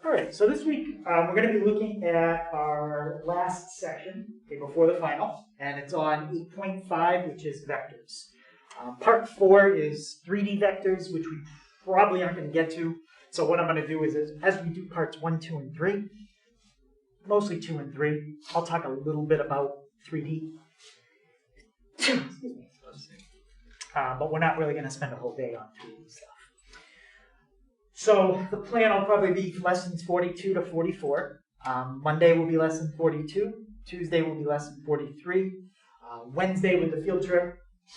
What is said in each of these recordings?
All right, so this week we're going to be looking at our last section before the final, and it's on 8.5, which is vectors. Part 4 is 3D vectors, which we probably aren't going to get to. So what I'm going to do is, as we do parts 1, 2, and 3, mostly 2 and 3, I'll talk a little bit about 3D. Excuse me. But we're not really going to spend a whole day on 3D stuff. So the plan will probably be lessons 42 to 44. Monday will be lesson 42. Tuesday will be lesson 43. Wednesday with the field trip,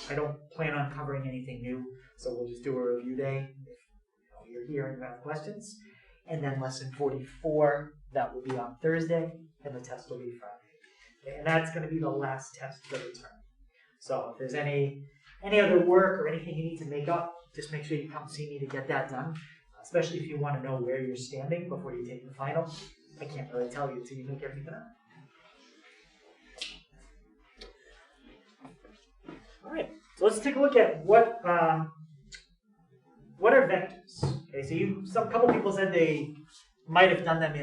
I don't plan on covering anything new, so we'll just do a review day if you're here and you have questions. And then lesson 44, that will be on Thursday, and the test will be Friday. And that's going to be the last test for the term. So if there's any other work or anything you need to make up, just make sure you come see me to get that done. Especially if you want to know where you're standing before you take the final. I can't really tell you until you make everything up. All right, so let's take a look at what are vectors. Okay, so a couple people said they might have done them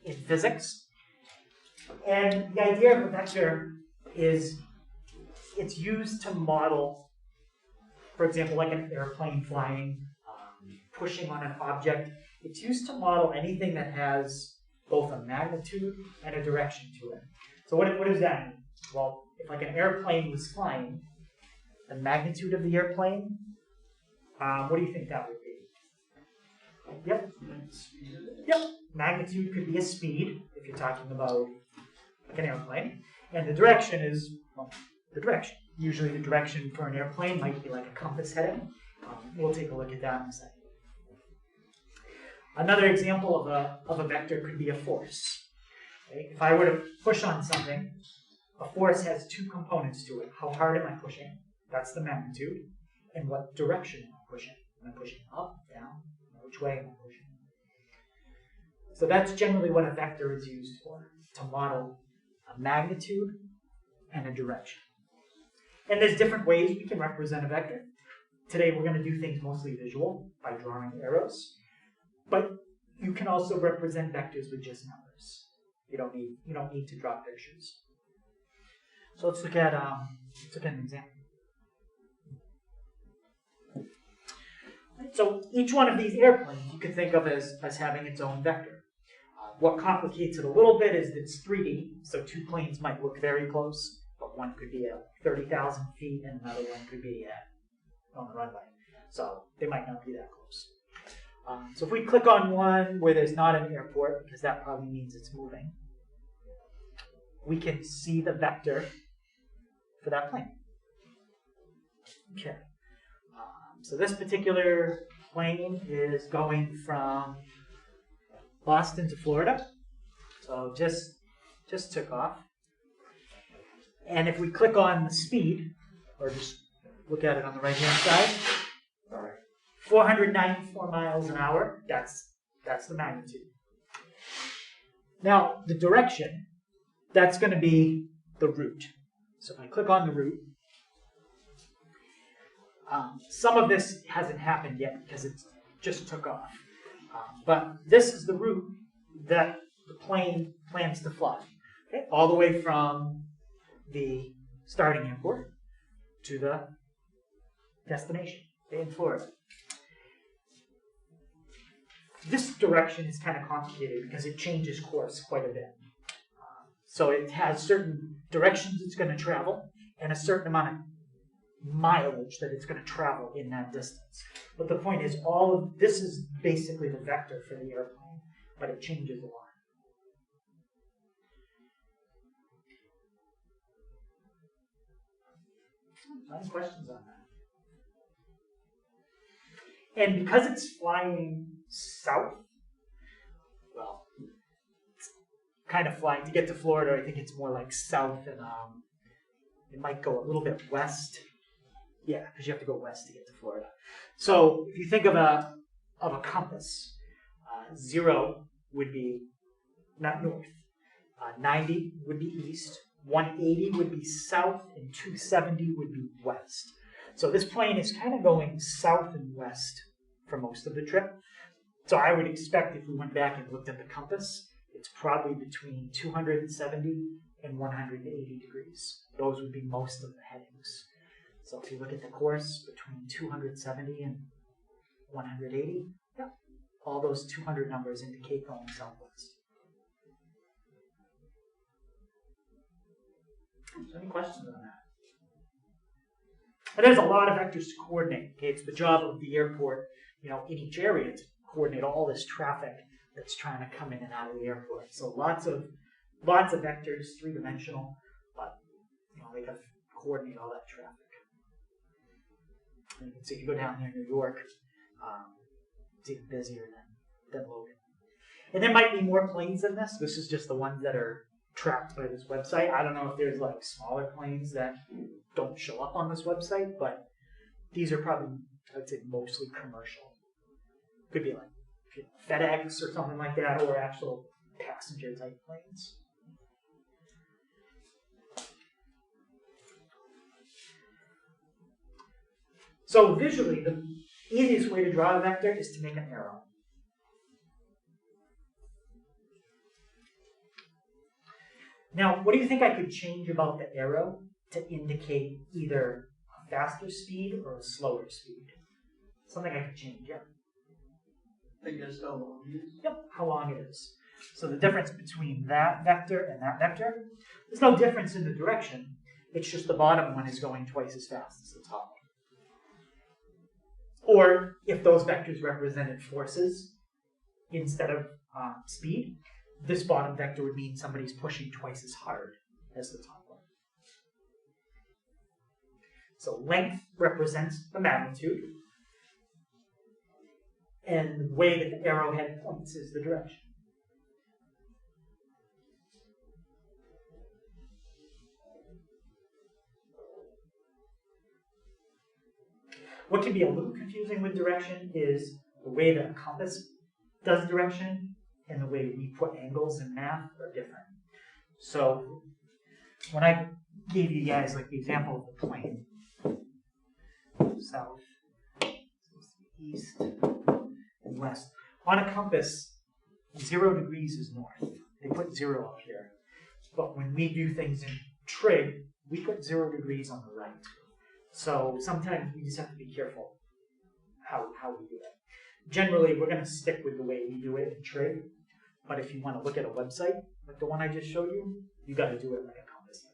in physics, and the idea of a vector is it's used to model, for example, like an airplane flying. Pushing on an object. It's used to model anything that has both a magnitude and a direction to it. So what does that mean? Well, if like an airplane was flying, the magnitude of the airplane, what do you think that would be? Yep. Yep. Magnitude could be a speed, if you're talking about like an airplane. And the direction is, well, the direction. Usually the direction for an airplane might be like a compass heading. We'll take a look at that in a second. Another example of a vector could be a force. Okay? If I were to push on something, a force has two components to it. How hard am I pushing? That's the magnitude. And what direction am I pushing? Am I pushing up, down? Which way am I pushing? So that's generally what a vector is used for, to model a magnitude and a direction. And there's different ways we can represent a vector. Today we're going to do things mostly visual by drawing arrows. But you can also represent vectors with just numbers. You don't need to draw pictures. So let's look at an example. So each one of these airplanes you can think of as having its own vector. What complicates it a little bit is it's 3D, so two planes might look very close, but one could be at 30,000 feet and another one could be on the runway. So they might not be that close. So if we click on one where there's not an airport, because that probably means it's moving, we can see the vector for that plane. Okay. So this particular plane is going from Boston to Florida. So just took off. And if we click on the speed, or just look at it on the right-hand side, 494 miles an hour, that's the magnitude. Now, the direction, that's going to be the route. So if I click on the route, some of this hasn't happened yet because it just took off. But this is the route that the plane plans to fly. Okay? All the way from the starting airport to the destination in Florida. This direction is kind of complicated because it changes course quite a bit. So it has certain directions it's going to travel and a certain amount of mileage that it's going to travel in that distance. But the point is, all of this is basically the vector for the airplane, but it changes a lot. Any questions on that? And because it's flying south, well, it's kind of flying to get to Florida. I think it's more like south, and it might go a little bit west. Yeah, because you have to go west to get to Florida. So if you think of a compass, 0 would be not north, 90 would be east, 180 would be south, and 270 would be west. So this plane is kind of going south and west for most of the trip. So I would expect if we went back and looked at the compass, it's probably between 270 and 180 degrees. Those would be most of the headings. So if you look at the course between 270 and 180, yeah, all those 200 numbers indicate going southwest. So any questions on that? And there's a lot of vectors to coordinate. Okay, it's the job of the airport, in each area to coordinate all this traffic that's trying to come in and out of the airport. So lots of vectors, three-dimensional, but they got to coordinate all that traffic. And you can see if you go down here in New York, it's even busier than Logan. And there might be more planes than this. This is just the ones that are tracked by this website. I don't know if there's like smaller planes that don't show up on this website, but these are probably, I would say, mostly commercial. Could be like FedEx or something like that, or actual passenger type planes. So visually, the easiest way to draw a vector is to make an arrow. Now, what do you think I could change about the arrow to indicate either a faster speed or a slower speed? Something I could change, yeah. I guess how long it is. Yep, how long it is. So the difference between that vector and that vector, there's no difference in the direction. It's just the bottom one is going twice as fast as the top one. Or if those vectors represented forces instead of speed, this bottom vector would mean somebody's pushing twice as hard as the top one. So length represents the magnitude, and the way that the arrowhead points is the direction. What can be a little confusing with direction is the way that a compass does direction and the way we put angles in math are different. So when I gave you guys like the example of the plane, south, east, and west. On a compass, 0 degrees is north. They put 0 up here. But when we do things in trig, we put 0 degrees on the right. So sometimes we just have to be careful how we do it. Generally, we're going to stick with the way we do it in trig. But if you want to look at a website, like the one I just showed you, you got to do it like a compass.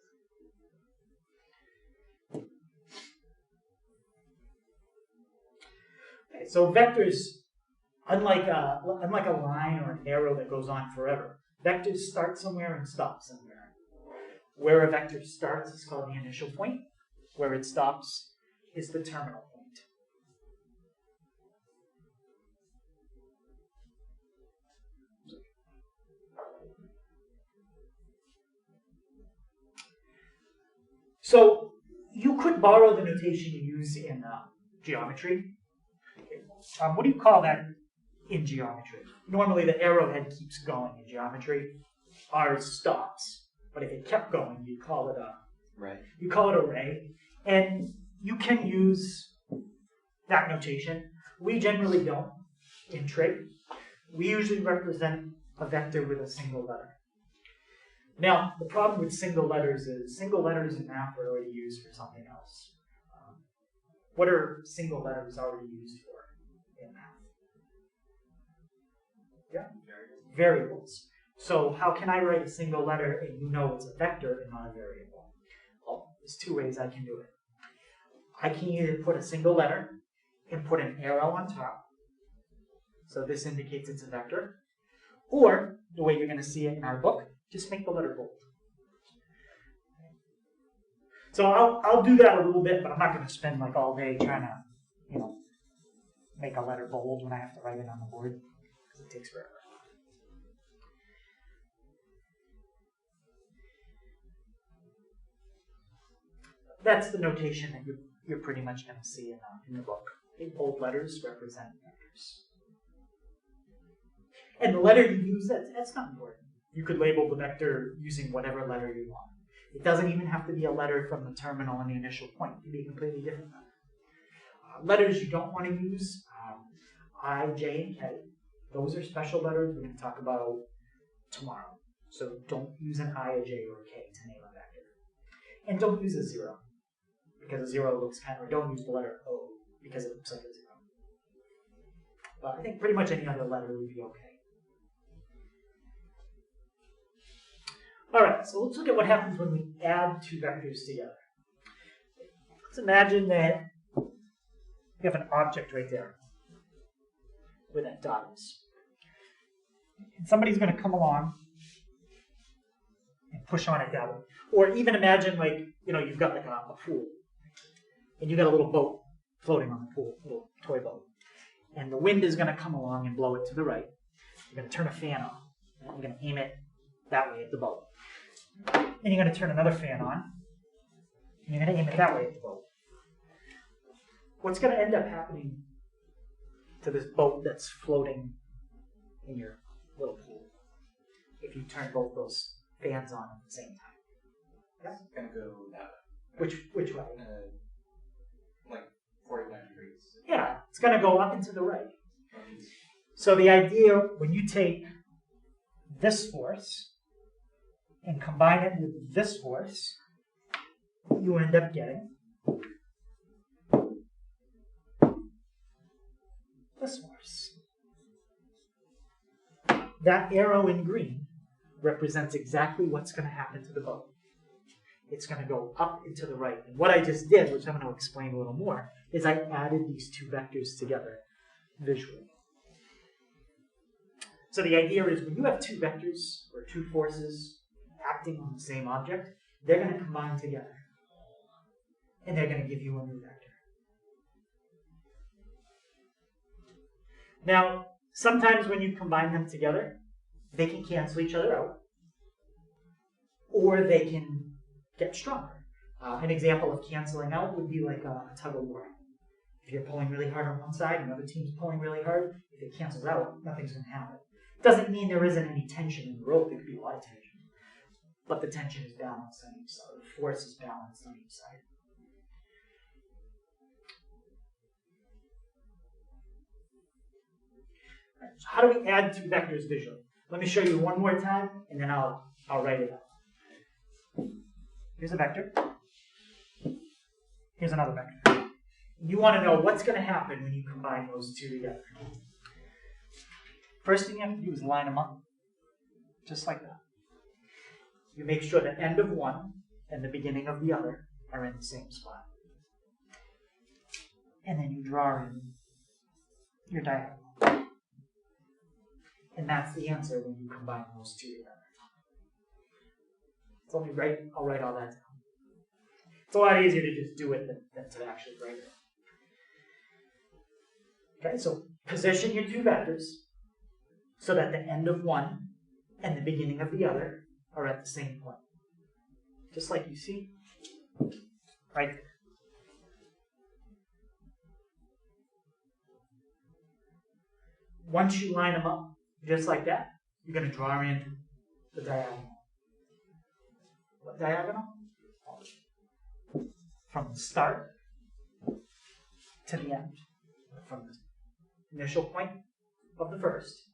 Okay, so vectors, unlike a line or an arrow that goes on forever, vectors start somewhere and stop somewhere. Where a vector starts is called the initial point. Where it stops is the terminal point. So you could borrow the notation you use in geometry. What do you call that in geometry? Normally the arrowhead keeps going in geometry. Ours stops. But if it kept going, you'd call it a ray. You call it a ray. And you can use that notation. We generally don't in trig. We usually represent a vector with a single letter. Now, the problem with single letters is single letters in math are already used for something else. What are single letters already used for in math? Yeah? Variables. So how can I write a single letter and you know it's a vector and not a variable? Well, there's two ways I can do it. I can either put a single letter and put an arrow on top. So this indicates it's a vector. Or, the way you're going to see it in our book, just make the letter bold. So I'll do that a little bit, but I'm not going to spend like all day trying to, make a letter bold when I have to write it on the board, because it takes forever. That's the notation that you're pretty much going to see in the book. Big bold letters represent vectors. And the letter you use, that's not important. You could label the vector using whatever letter you want. It doesn't even have to be a letter from the terminal and the initial point. It can be a completely different letter. Letters you don't want to use, I, J, and K. Those are special letters we're going to talk about tomorrow. So don't use an I, a J, or a K to name a vector. And don't use a 0, because a 0 looks kind of, or don't use the letter O, because it looks like a 0. But I think pretty much any other letter would be okay. All right, so let's look at what happens when we add two vectors together. Let's imagine that you have an object right there where that dot is. And somebody's going to come along and push on it that way. Or even imagine, like, you've got like a pool, and you got a little boat floating on the pool, a little toy boat. And the wind is going to come along and blow it to the right. You're going to turn a fan on, and you're going to aim it that way at the boat. And you're going to turn another fan on, and you're going to aim it that way at the boat. What's going to end up happening to this boat that's floating in your little pool if you turn both those fans on at the same time? Yeah. It's going to go that way. Which way? Like 45 degrees. Yeah, it's going to go up and to the right. So the idea, when you take this force and combine it with this force, you end up getting this force. That arrow in green represents exactly what's going to happen to the boat. It's going to go up and to the right. And what I just did, which I'm going to explain a little more, is I added these two vectors together visually. So the idea is when you have two vectors or two forces acting on the same object, they're going to combine together. And they're going to give you a new vector. Now, sometimes when you combine them together, they can cancel each other out, or they can get stronger. An example of canceling out would be like a tug of war. If you're pulling really hard on one side and another team's pulling really hard, if it cancels out, nothing's going to happen. Doesn't mean there isn't any tension in the rope. There could be a lot of tension. But the tension is balanced on each side. The force is balanced on each side. Right, so how do we add two vectors visually? Let me show you one more time, and then I'll write it out. Here's a vector. Here's another vector. You want to know what's going to happen when you combine those two together. First thing you have to do is line them up, just like that. You make sure the end of one and the beginning of the other are in the same spot. And then you draw in your diagonal. And that's the answer when you combine those two together. So I'll write all that down. It's a lot easier to just do it than to actually write it. Okay, so position your two vectors so that the end of one and the beginning of the other are at the same point. Just like you see right there. Once you line them up, just like that, you're going to draw in the diagonal. What diagonal? From the start to the end. From the initial point of the first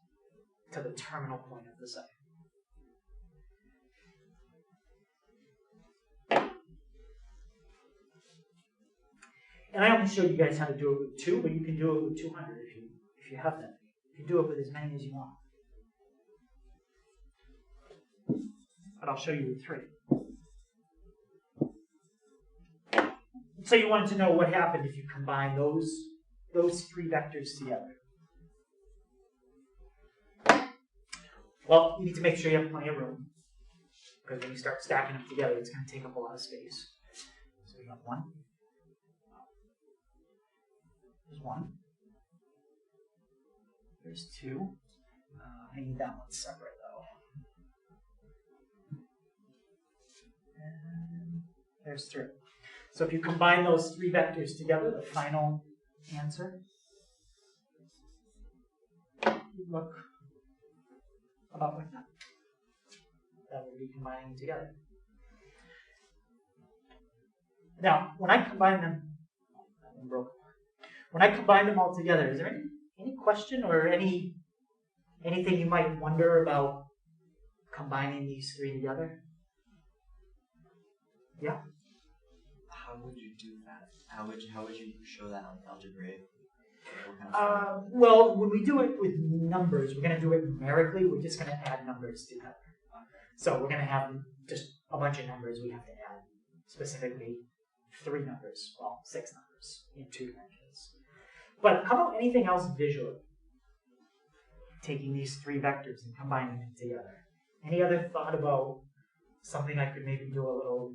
to the terminal point of the second. And I only showed you guys how to do it with 2, but you can do it with 200 if you have that. You can do it with as many as you want. But I'll show you with 3. So you wanted to know what happened if you combine those 3 vectors together. Well, you need to make sure you have plenty of room, because when you start stacking them together, it's going to take up a lot of space. So we have 1. There's 1. There's 2. I need that one separate, though. And there's 3. So if you combine those 3 vectors together, the final answer would look about like that. That would be combining them together. Now, when I combine them, that one broke apart. When I combine them all together, is there any question or any Anything you might wonder about combining these three together? Yeah? How would you do that? How would you show that on algebraic? What kind of Well, when we do it with numbers, we're going to do it numerically. We're just going to add numbers together. So we're going to have just a bunch of numbers we have to add. Specifically, 3 numbers. Well, 6 numbers in 2 dimensions. But how about anything else visually? Taking these 3 vectors and combining them together. Any other thought about something I could maybe do a little?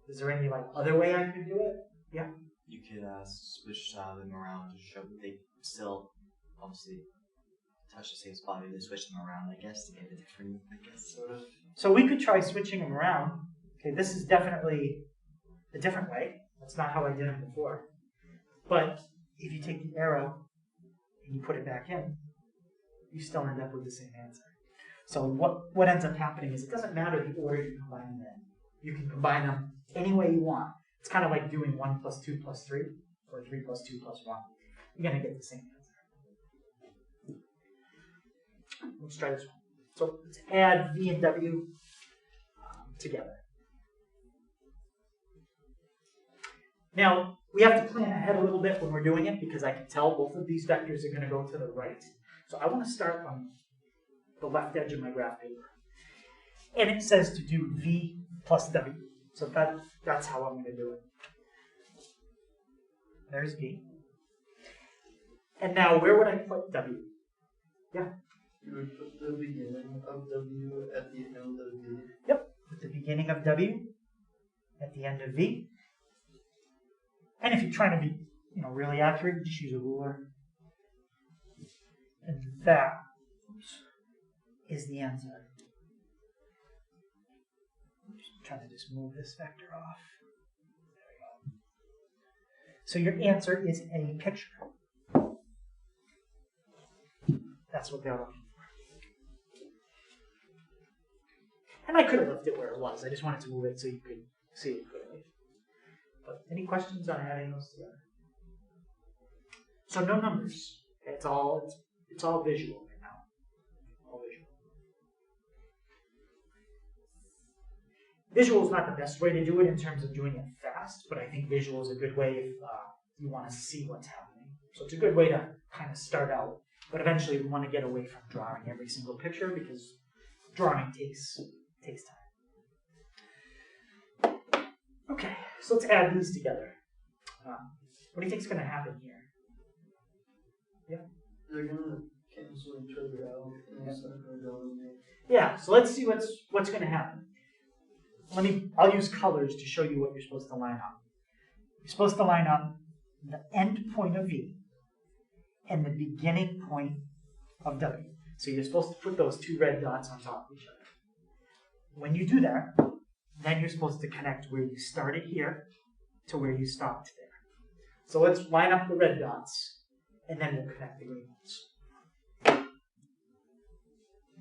Is there any other way I could do it? Yeah. You could switch them around to show that they still obviously touch the same spot. Maybe switch them around, I guess, to get a different, sort of. So we could try switching them around. Okay, this is definitely a different way. That's not how I did them before. But if you take the arrow and you put it back in, you still end up with the same answer. So what ends up happening is it doesn't matter the order you combine them in. You can combine them any way you want. It's kind of like doing 1 plus 2 plus 3, or 3 plus 2 plus 1. You're going to get the same answer. Let's try this one. So let's add V and W together. Now, we have to plan ahead a little bit when we're doing it because I can tell both of these vectors are going to go to the right. So I want to start on the left edge of my graph paper. And it says to do V plus W. So that's how I'm going to do it. There's V. And now, where would I put W? Yeah? You would put the beginning of W at the end of V. Yep. Put the beginning of W at the end of V. And if you're trying to be, really accurate, just use a ruler. And that is the answer. I'm trying to just move this vector off. There we go. So your answer is a picture. That's what they're looking for. And I could have left it where it was. I just wanted to move it so you could see it clearly. But any questions on adding those together? So no numbers. It's all visual right now. All visual. Visual is not the best way to do it in terms of doing it fast, but I think visual is a good way if you want to see what's happening. So it's a good way to kind of start out. But eventually we want to get away from drawing every single picture because drawing takes time. Okay, so let's add these together. What do you think is going to happen here? Yeah? They're going to cancel each other out. And it's not going to go in there. Yeah, so let's see what's going to happen. I'll use colors to show you what you're supposed to line up. You're supposed to line up the end point of V and the beginning point of W. So you're supposed to put those 2 red dots on top of each other. When you do that, then you're supposed to connect where you started here to where you stopped there. So let's line up the red dots, and then we'll connect the green ones.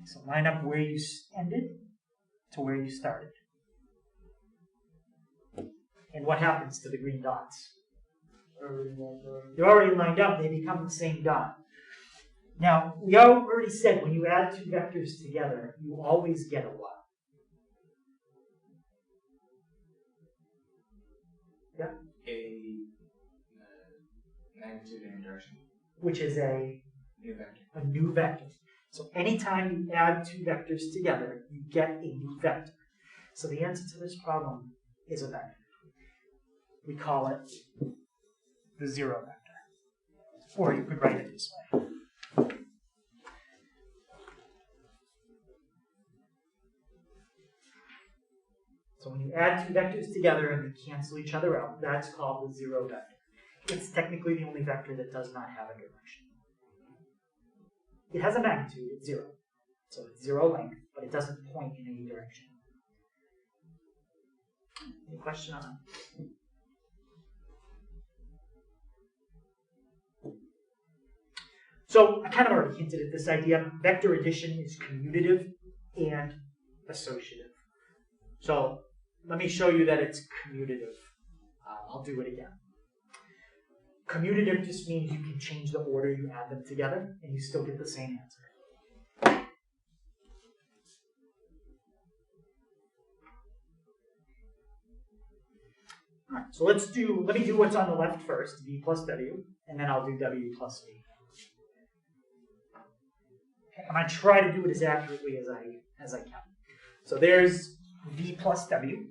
So line up where you ended to where you started. And what happens to the green dots? They're already lined up. They become the same dot. Now, we already said when you add 2 vectors together, you always get a what? Yeah? A magnitude and direction. Which is a New vector. new vector. So anytime you add 2 vectors together, you get a new vector. So the answer to this problem is a vector. We call it the 0 vector. Or you could write it this way. So when you add 2 vectors together and they cancel each other out, that's called the 0 vector. It's technically the only vector that does not have a direction. It has a magnitude, it's 0. So it's 0 length, but it doesn't point in any direction. Any question on that? So I kind of already hinted at this idea. Vector addition is commutative and associative. So let me show you that it's commutative. I'll do it again. Commutative just means you can change the order you add them together and you still get the same answer. All right, so let me do what's on the left first, v plus w, and then I'll do w plus v. Okay, I'm going to try to do it as accurately as I can. So there's v plus w.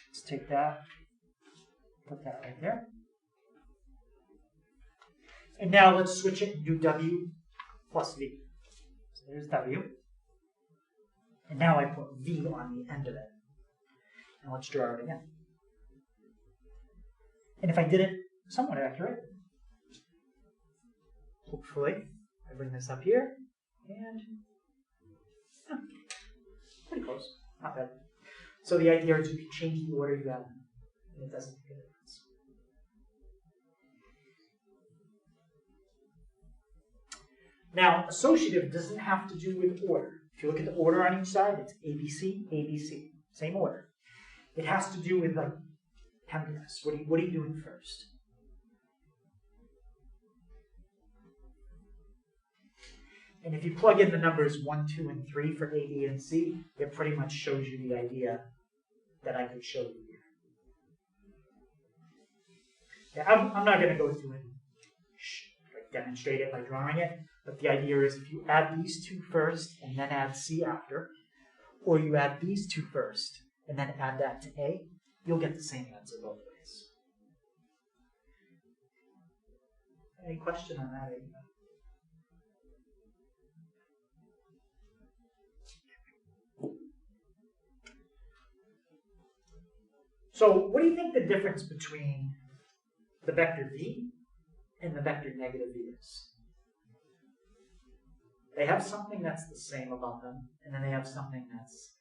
Let's take that, put that right there. And now let's switch it and do w plus v. So there's w. And now I put v on the end of it. And let's draw it again. And if I did it somewhat accurate, hopefully, I bring this up here, and pretty close, not bad. So the idea is you can change the order you add them, and it doesn't make a difference. Now, associative doesn't have to do with order. If you look at the order on each side, it's ABC, ABC, same order. It has to do with like temperature. What are you doing first? And if you plug in the numbers 1, 2, and 3 for A, B, and C, it pretty much shows you the idea that I could show you here. Yeah, I'm not going to go through and demonstrate it by drawing it, but the idea is if you add these two first and then add C after, or you add these two first and then add that to A, you'll get the same answer both ways. Any question on that? So what do you think the difference between the vector v and the vector negative v is? They have something that's the same about them, and then they have something that's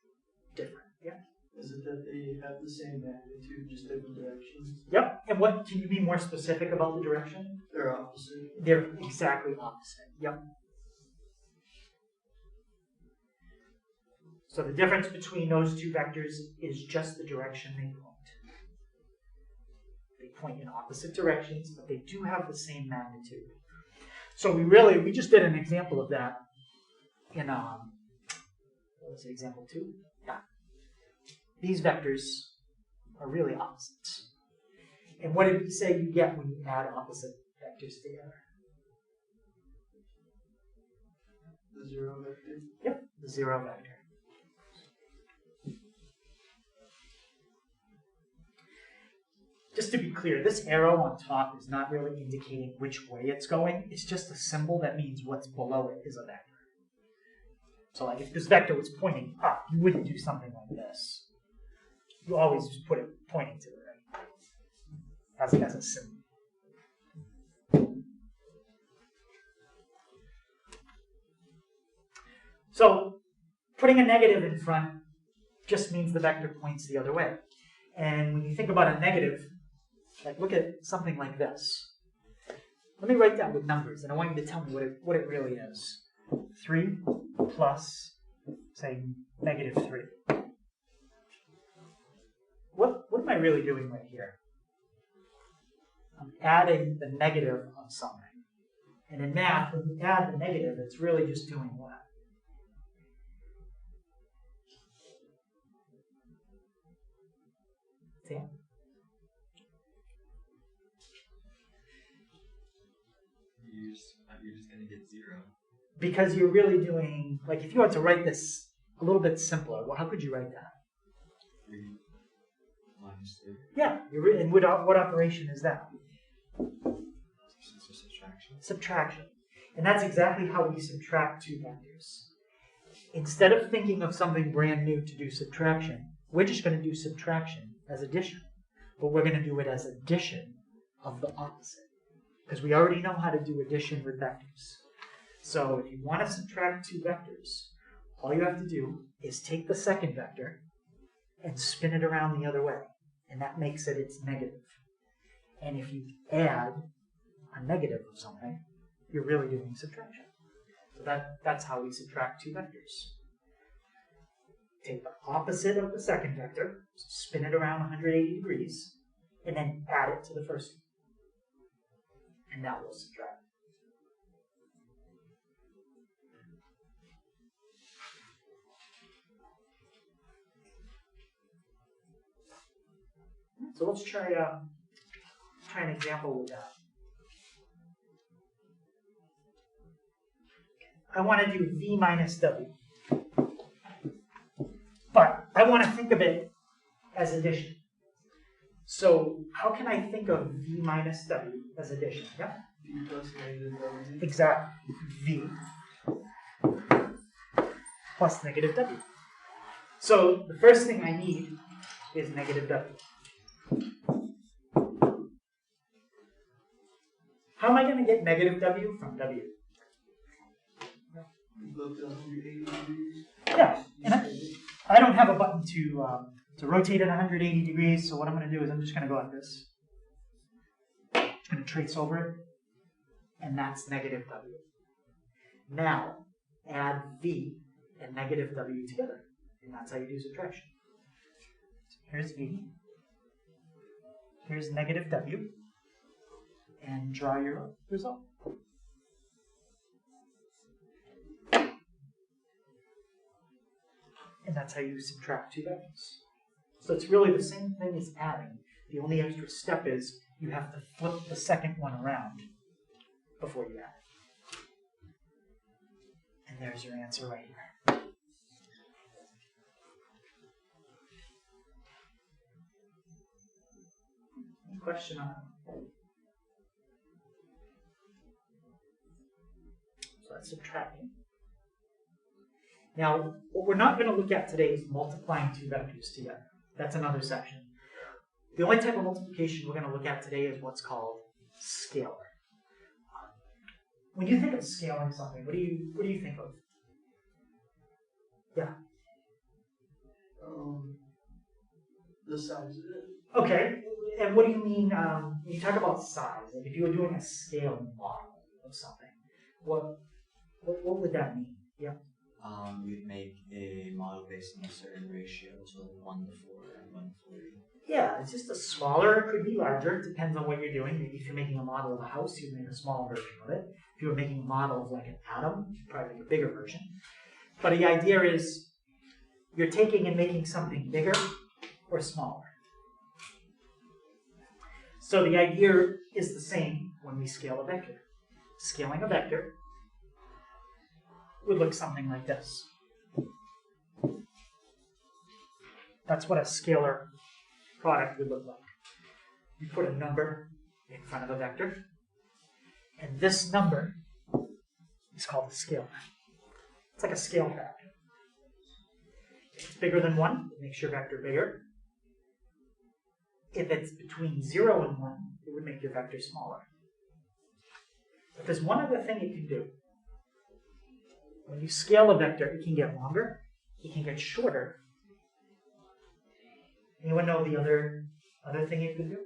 different. Yeah? Is it that they have the same magnitude, just different directions? Yep. And what can you be more specific about the direction? They're opposite. They're exactly opposite. Yep. So the difference between those two vectors is just the direction they point. They point in opposite directions, but they do have the same magnitude. So we just did an example of that in what was it, example 2? Yeah. These vectors are really opposites. And what did we say you get when you add opposite vectors together? The zero vector? Yep, the zero vector. Just to be clear, this arrow on top is not really indicating which way it's going. It's just a symbol that means what's below it is a vector. So like if this vector was pointing up, you wouldn't do something like this. You always just put it pointing to the right. As a symbol. So putting a negative in front just means the vector points the other way. And when you think about a negative, like look at something like this. Let me write that with numbers, and I want you to tell me what it really is. 3 plus, say, negative 3. What am I really doing right here? I'm adding the negative of something. And in math, when you add the negative, it's really just doing what? See? You're just going to get 0. Because you're really doing, like if you had to write this a little bit simpler, well, how could you write that? 3 minus 3. Yeah, and what operation is that? Subtraction. Subtraction. And that's exactly how we subtract two vectors. Instead of thinking of something brand new to do subtraction, we're just going to do subtraction as addition. But we're going to do it as addition of the opposite. Because we already know how to do addition with vectors. So if you want to subtract two vectors, all you have to do is take the second vector and spin it around the other way. And that makes it its negative. And if you add a negative of something, you're really doing subtraction. So that's how we subtract two vectors. Take the opposite of the second vector, spin it around 180 degrees, and then add it to the first one. And that will subtract. So let's try an example with that. I want to do v minus w. But I want to think of it as addition. So how can I think of v minus w as addition? Yeah? V plus negative W. Exactly. V plus negative w. So the first thing I need is negative w. How am I going to get negative w from w? Go up to 180 degrees. Yeah, and I don't have a button to rotate it 180 degrees, so what I'm going to do is I'm just going to go like this. I'm going to trace over it, and that's negative w. Now, add v and negative w together, and that's how you do subtraction. So here's v, here's negative w, and draw your result. And that's how you subtract two vectors. So it's really the same thing as adding. The only extra step is you have to flip the second one around before you add it. And there's your answer right here. Any question on it? So that's subtracting. Now, what we're not going to look at today is multiplying two vectors together. That's another section. The only type of multiplication we're going to look at today is what's called scalar. When you think of scaling something, what do you think of? Yeah. The size of it. Okay. And what do you mean when you talk about size? Like if you were doing a scale model of something, what would that mean? Yeah. We'd make a model based on a certain ratio, so 1 to 4 and 1 to 40. Yeah, it's just a smaller, it could be larger, it depends on what you're doing. Maybe if you're making a model of a house, you'd make a small version of it. If you were making a model of like an atom, you'd probably make a bigger version. But the idea is you're taking and making something bigger or smaller. So the idea is the same when we scale a vector. Scaling a vector would look something like this. That's what a scalar product would look like. You put a number in front of a vector, and this number is called a scale. It's like a scale factor. If it's bigger than 1, it makes your vector bigger. If it's between 0 and 1, it would make your vector smaller. But there's one other thing it can do. When you scale a vector, it can get longer, it can get shorter. Anyone know the other thing it could do?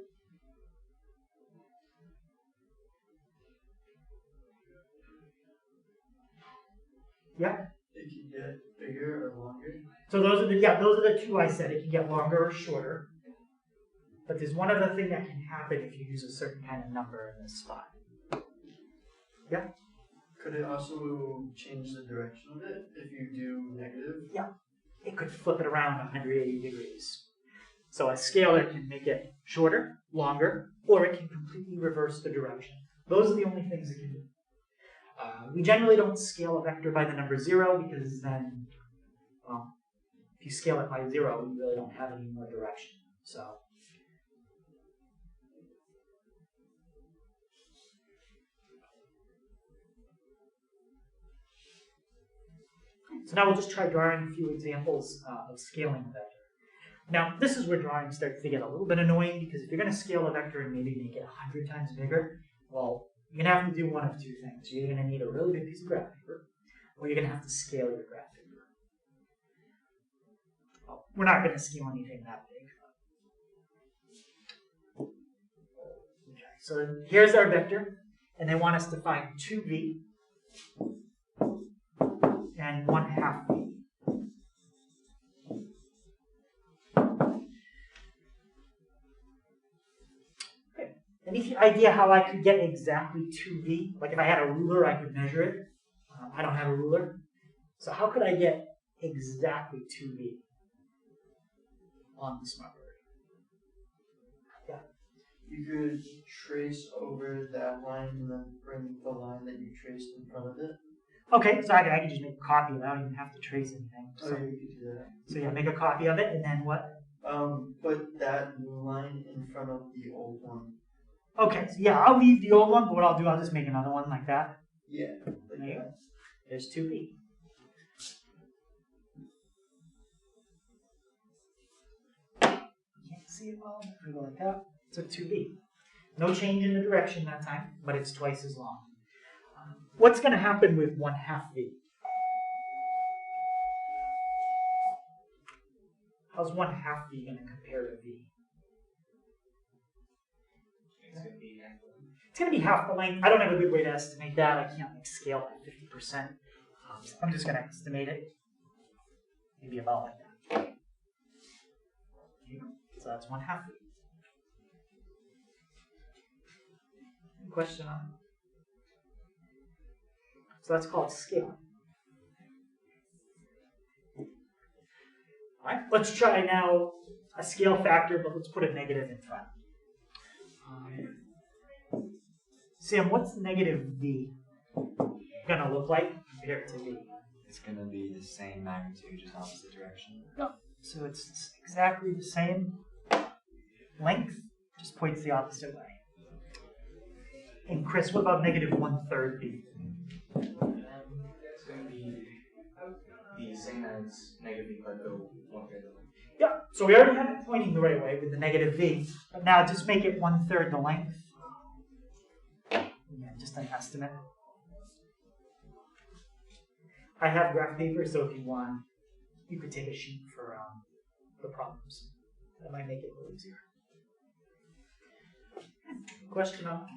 Yeah? It can get bigger or longer. So those are the two I said. It can get longer or shorter. But there's one other thing that can happen if you use a certain kind of number in this spot. Yeah? Could it also change the direction of it if you do negative? Yeah. It could flip it around 180 degrees. So a scalar can make it shorter, longer, or it can completely reverse the direction. Those are the only things it can do. We generally don't scale a vector by the number 0 because then, well, if you scale it by 0, you really don't have any more direction. So now we'll just try drawing a few examples of scaling a vector. Now, this is where drawing starts to get a little bit annoying because if you're going to scale a vector and maybe make it 100 times bigger, well, you're going to have to do one of two things. You're going to need a really big piece of graph paper, or you're going to have to scale your graph paper. Well, we're not going to scale anything that big. Okay, so here's our vector, and they want us to find 2v and 1/2 v. Okay. Any idea how I could get exactly 2v? Like if I had a ruler, I could measure it. I don't have a ruler. So how could I get exactly 2v on the smartboard? You could trace over that line and then bring the line that you traced in front of it. Okay, so I can just make a copy of it. I don't even have to trace anything. Oh, So, yeah, you could do that. so yeah, make a copy of it, and then what? Put that new line in front of the old one. Okay, so yeah, I'll leave the old one, but what I'll do, I'll just make another one like that. Yeah. Like There you that. go. There's 2B. Can't see it well. If we go like that, it's a 2B. No change in the direction that time, but it's twice as long. What's going to happen with 1/2 V? How's 1/2 V going to compare to V? It's gonna be half the It's going to be half the length. I don't have a good way to estimate that. I can't like scale by 50%. So I'm just going to estimate it. Maybe about like that. There you go. So that's 1/2 V. Any question on it? So that's called scaling. All right, let's try now a scale factor, but let's put a negative in front. Sam, what's negative V gonna look like compared to V? It's gonna be the same magnitude, just opposite direction. So it's exactly the same length, just points the opposite way. And Chris, what about negative 1/3 V? It's going to be the same as negative v, but go 1/3 of it. Yeah, so we already have it pointing the right way with the negative V, but now just make it 1/3 the length. Yeah, just an estimate. I have graph paper, so if you want, you could take a sheet for the problems. That might make it a little easier. Question on that?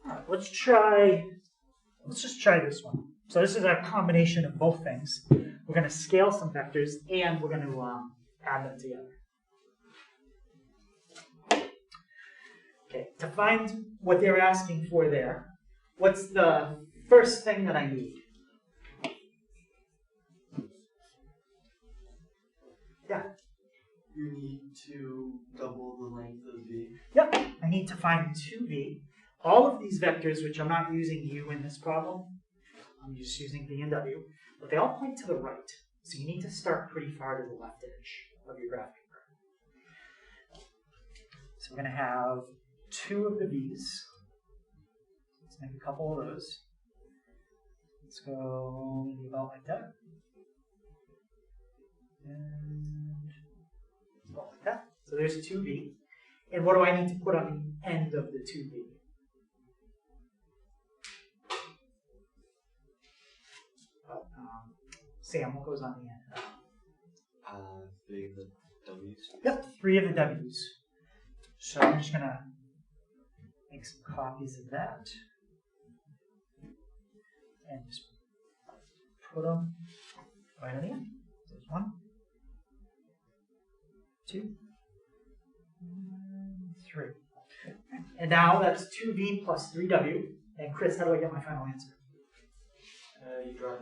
All right, let's just try this one. So this is a combination of both things. We're going to scale some vectors and we're going to add them together. Okay, to find what they're asking for there, what's the first thing that I need? Yeah. You need to double the length of V. Yep, I need to find 2V. All of these vectors, which I'm not using U in this problem, I'm just using V and W, but they all point to the right. So you need to start pretty far to the left edge of your graph paper. So we're going to have 2 of the V's. Let's make a couple of those. Let's go maybe about like that. And about like that. So there's 2V. And what do I need to put on the end of the 2V? Sam, what goes on the end? 3 of the W's. Yep, 3 of the W's. So I'm just going to make some copies of that. And just put them right on the end. So there's 1, 2, and 3. And now that's 2V plus 3W. And Chris, how do I get my final answer? You draw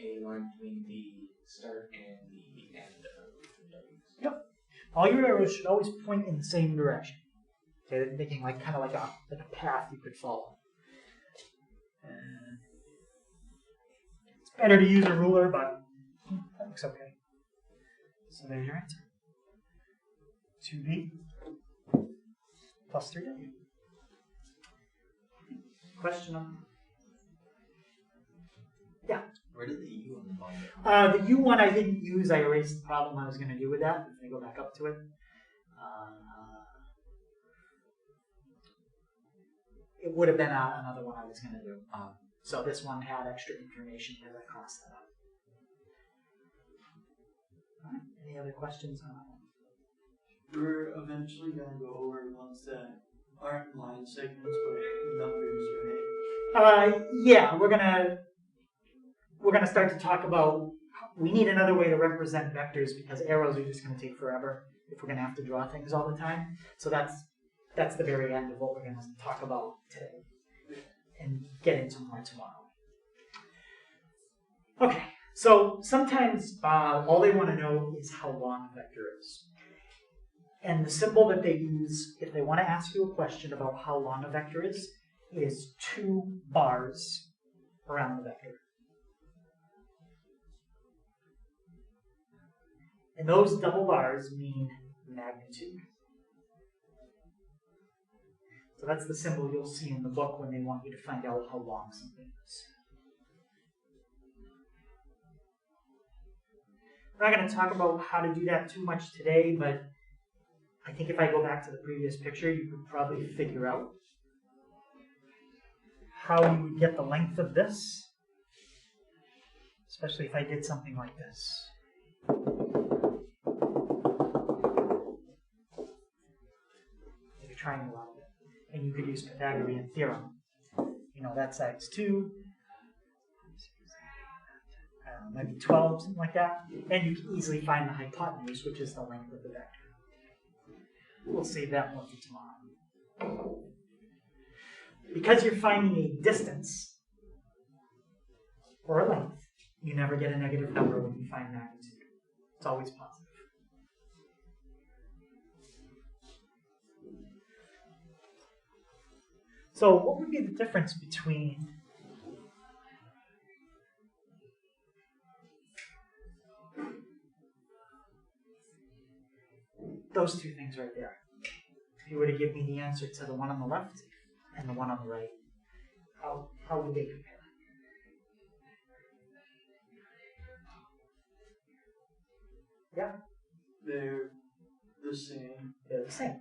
a line between the start and the end of the W's. Yep. All your arrows should always point in the same direction. Okay, making like kind of like a path you could follow. And it's better to use a ruler, but that looks okay. So there's your answer. 2V plus 3W. Question on? Yeah. Where did the U on the bottom come from? The U one I didn't use. I erased the problem I was going to do with that. If I go back up to it. It would have been another one I was going to do. So this one had extra information because I crossed that out. All right. Any other questions on that one? We're eventually going to go over ones that aren't line segments but numbers, right? Yeah, we're gonna start to talk about. We need another way to represent vectors because arrows are just going to take forever if we're going to have to draw things all the time. So that's the very end of what we're going to talk about today and get into more tomorrow. Okay, So sometimes all they want to know is how long a vector is. And the symbol that they use if they want to ask you a question about how long a vector is 2 bars around the vector. And those double bars mean magnitude. So that's the symbol you'll see in the book when they want you to find out how long something is. We're not going to talk about how to do that too much today, but I think if I go back to the previous picture, you could probably figure out how you would get the length of this, especially if I did something like this. Maybe triangle out of it. And you could use Pythagorean theorem. You know, that side's 2. Maybe 12, something like that. And you can easily find the hypotenuse, which is the length of the vector. We'll save that one for tomorrow. Because you're finding a distance or a length, you never get a negative number when you find magnitude. It's always positive. So what would be the difference between those two things right there? If you were to give me the answer to the one on the left and the one on the right, how would they compare? Yeah? They're the same. They're the same.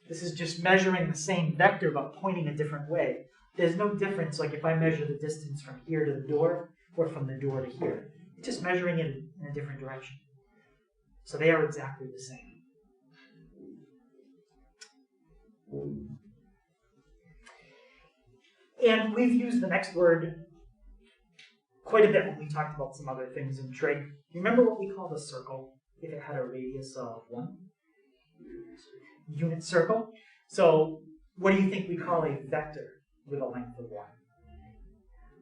This is just measuring the same vector but pointing a different way. There's no difference like if I measure the distance from here to the door or from the door to here. It's just measuring it in a different direction. So they are exactly the same. And we've used the next word quite a bit when we talked about some other things in trig. Do you remember what we called a circle if it had a radius of 1? Unit circle. So what do you think we call a vector with a length of 1?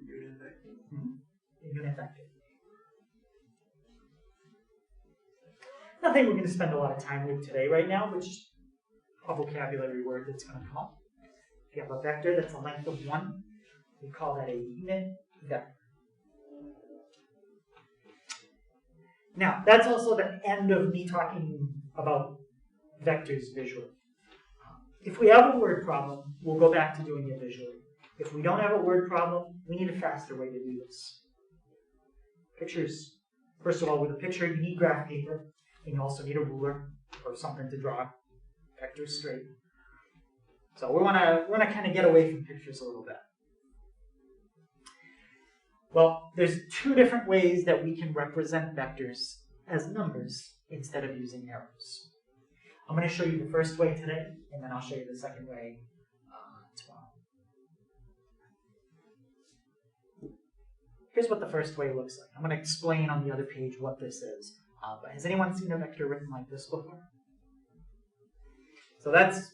Unit vector. A unit vector. Nothing we're going to spend a lot of time with today right now, but just a vocabulary word that's going to come up. If you have a vector that's a length of 1, we call that a unit vector. Now, that's also the end of me talking about vectors visually. If we have a word problem, we'll go back to doing it visually. If we don't have a word problem, we need a faster way to do this. Pictures. First of all, with a picture, you need graph paper, and you also need a ruler or something to draw vectors straight. So we're gonna kind of get away from pictures a little bit. Well, there's 2 different ways that we can represent vectors as numbers instead of using arrows. I'm going to show you the first way today, and then I'll show you the second way tomorrow. Here's what the first way looks like. I'm going to explain on the other page what this is. But has anyone seen a vector written like this before? So that's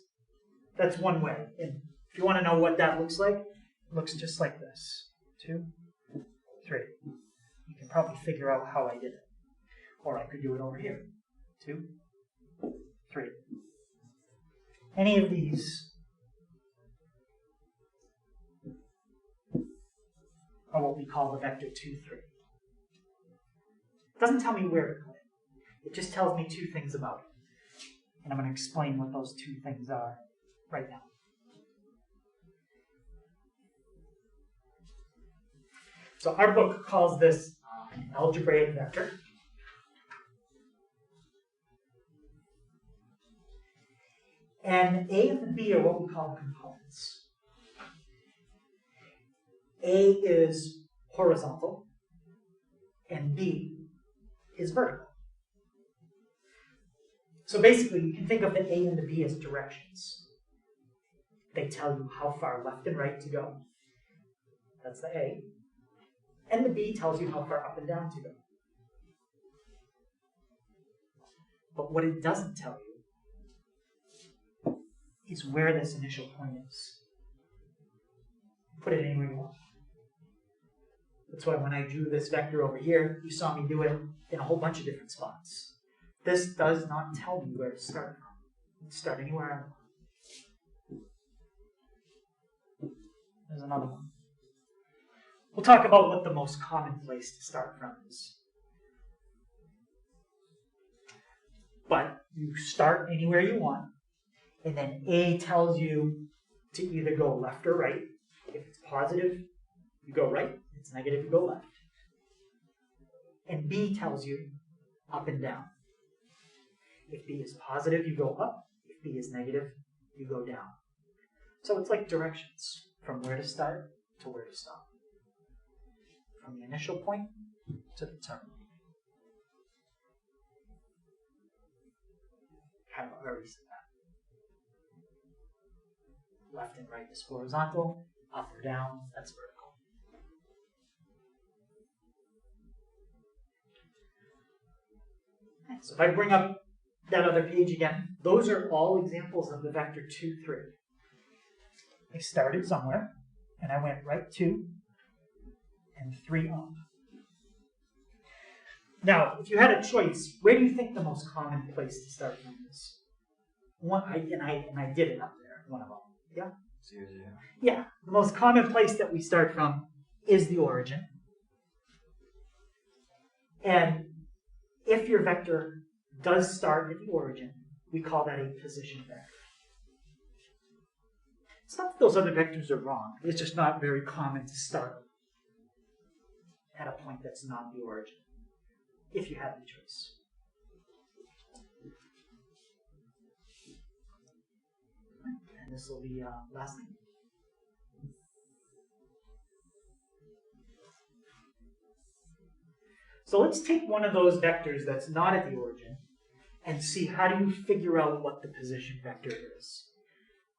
one way. And if you want to know what that looks like, it looks just like this. 2, 3. You can probably figure out how I did it. Or I could do it over here. 2, 3. Any of these are what we call the vector 2, 3. It doesn't tell me where to put it. It just tells me 2 things about it. And I'm going to explain what those 2 things are right now. So our book calls this an algebraic vector. And A and B are what we call components. A is horizontal, and B is vertical. So basically, you can think of the A and the B as directions. They tell you how far left and right to go. That's the A. And the B tells you how far up and down to go. But what it doesn't tell you is where this initial point is. Put it anywhere you want. That's why when I drew this vector over here, you saw me do it in a whole bunch of different spots. This does not tell me where to start from. You can start anywhere I want. There's another one. We'll talk about what the most common place to start from is. But you start anywhere you want, and then A tells you to either go left or right. If it's positive, you go right. If it's negative, you go left. And B tells you up and down. If B is positive, you go up. If B is negative, you go down. So it's like directions from where to start to where to stop. From the initial point to the terminal. Kind of already said that. Left and right is horizontal, up or down, that's vertical. Okay, so if I bring up that other page again, those are all examples of the vector 2, 3. I started somewhere, and I went right 2 and 3 up. Now, if you had a choice, where do you think the most common place to start from is? I did it up there, one of them. Yeah? 0, 0. Yeah, the most common place that we start from is the origin. And if your vector does start at the origin, we call that a position vector. It's not that those other vectors are wrong. It's just not very common to start at a point that's not the origin, if you have the choice. And this will be last thing. So let's take one of those vectors that's not at the origin and see how do you figure out what the position vector is.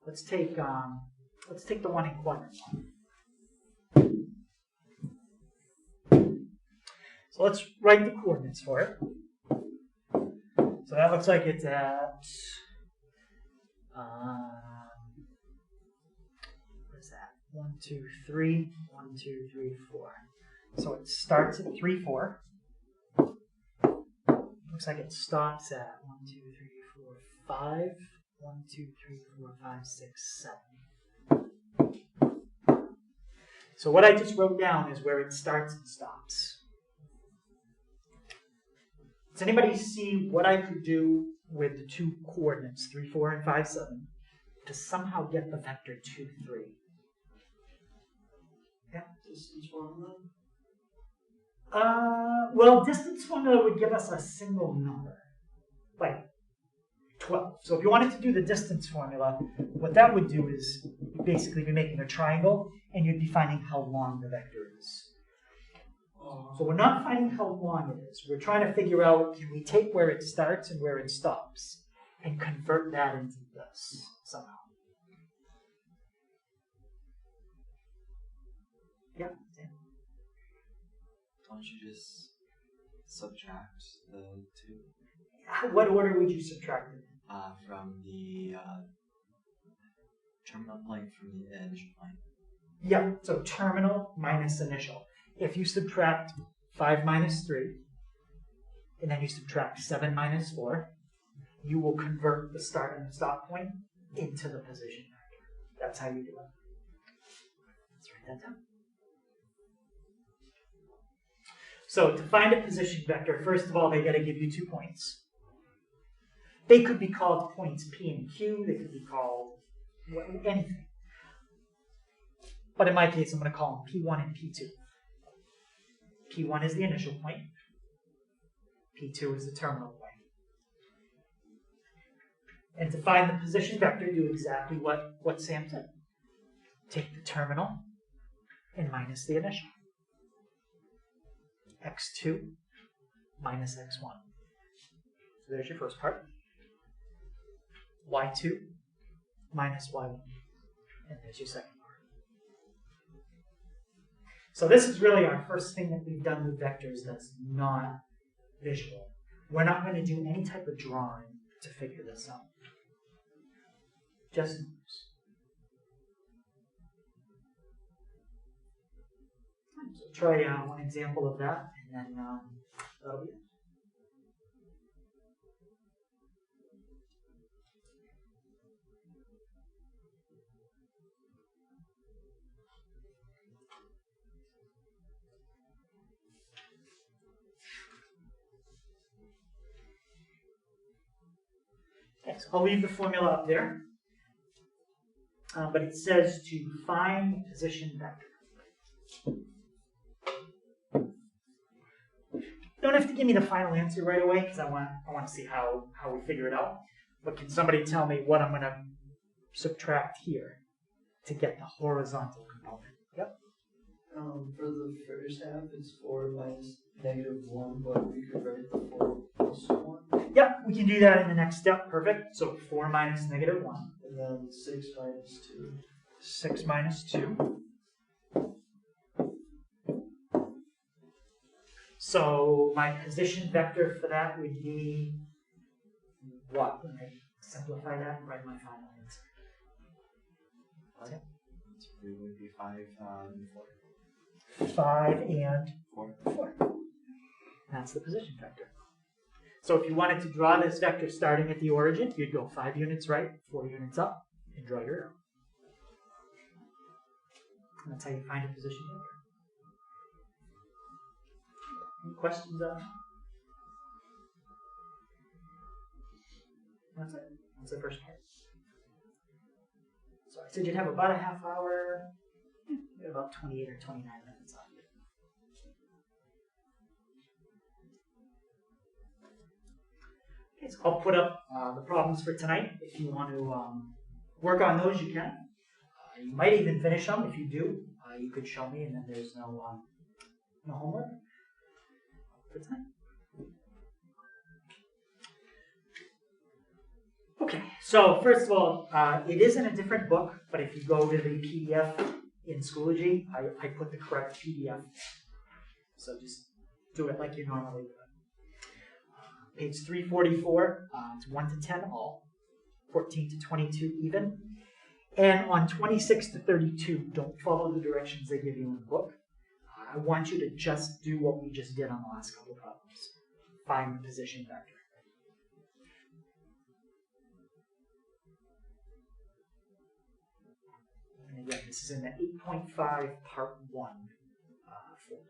Let's take the one in quadrant 1. So let's write the coordinates for it. So that looks like it's at what is that? 1, 2, 3, 1, 2, 3, 4. So it starts at 3, 4. Looks like it stops at 1, 2, 3, 4, 5. 1, 2, 3, 4, 5, 6, 7. So what I just wrote down is where it starts and stops. Does anybody see what I could do with the two coordinates, 3, 4, and 5, 7, to somehow get the vector 2, 3? Yeah? Distance formula? Well, distance formula would give us a single number, like 12. So if you wanted to do the distance formula, what that would do is you'd basically be making a triangle, and you'd be finding how long the vector is. So we're not finding how long it is. We're trying to figure out, can we take where it starts and where it stops and convert that into this somehow? Yeah. Don't you just subtract the 2? What order would you subtract it in? From the terminal point from the initial point. Yeah, so terminal minus initial. If you subtract 5 minus 3, and then you subtract 7 minus 4, you will convert the start and the stop point into the position vector. That's how you do it. Let's write that down. So to find a position vector, first of all, they got to give you 2 points. They could be called points P and Q. They could be called anything. But in my case, I'm going to call them P1 and P2. P1 is the initial point. P2 is the terminal point. And to find the position vector, do exactly what Sam said. Take the terminal and minus the initial. X2 minus X1. So there's your first part. Y2 minus Y1. And there's your second part. So this is really our first thing that we've done with vectors that's not visual. We're not going to do any type of drawing to figure this out. Just numbers. So try one example of that, and then that'll be it. Okay, so I'll leave the formula up there. But it says to find position vector. Don't have to give me the final answer right away because I want to see how we figure it out. But can somebody tell me what I'm going to subtract here to get the horizontal component? Yep. For the first half, it's 4 minus -1, but we could write the 4 plus 1. Yep, we can do that in the next step. Perfect. So 4 minus -1. And then 6 minus 2. 6 minus 2. So my position vector for that would be what? When I simplify that and write my final answer. It would be 5 and 4. 5 and 4. 4. That's the position vector. So if you wanted to draw this vector starting at the origin, you'd go 5 units right, 4 units up, and draw your arrow. And that's how you find a position vector. Any questions on that? That's it. That's the first part. So I said you'd have about a half hour, about 28 or 29 minutes on it. Okay, so I'll put up the problems for tonight. If you want to work on those, you can. You might even finish them. If you do, you could show me, and then there's no homework for tonight. Okay, so first of all, it is in a different book, but if you go to the PDF in Schoology, I put the correct PDF. So just do it like you normally would. Page 344, it's 1 to 10 all, 14 to 22 even. And on 26 to 32, don't follow the directions they give you in the book. I want you to just do what we just did on the last couple problems. Find the position vector. And again, this is in the 8.5 part 1 folder.